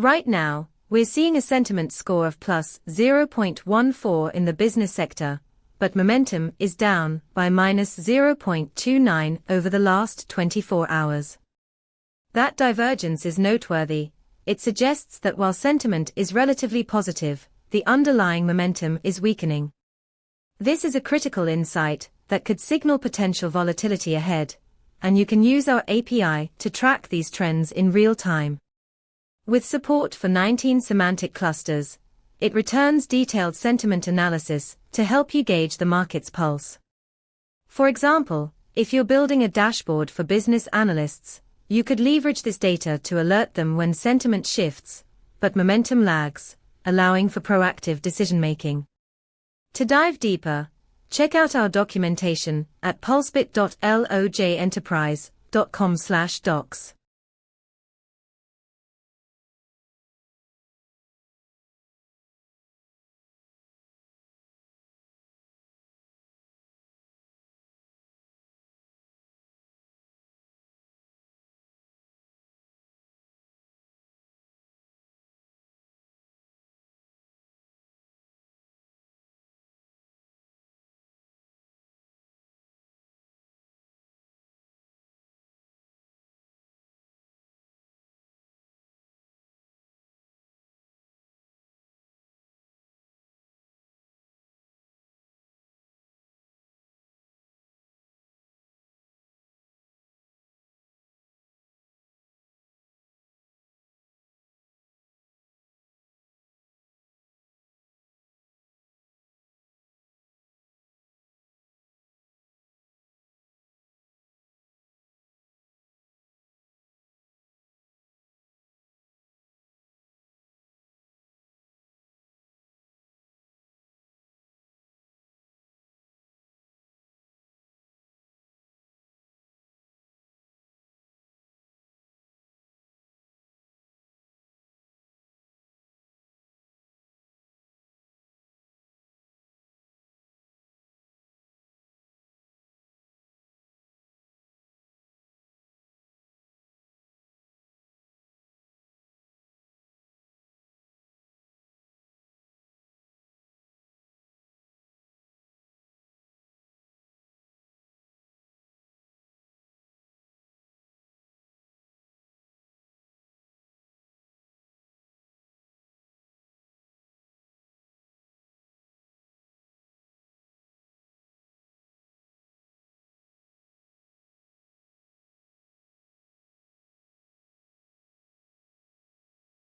Right now, we're seeing a sentiment score of plus 0.14 in the business sector, but momentum is down by minus 0.29 over the last 24 hours. That divergence is noteworthy. It suggests that while sentiment is relatively positive, the underlying momentum is weakening. This is a critical insight that could signal potential volatility ahead, and you can use our API to track these trends in real time. With support for 19 semantic clusters, it returns detailed sentiment analysis to help you gauge the market's pulse. For example, if you're building a dashboard for business analysts, you could leverage this data to alert them when sentiment shifts, but momentum lags, allowing for proactive decision-making. To dive deeper, check out our documentation at pulsebit.lojenterprise.com/docs.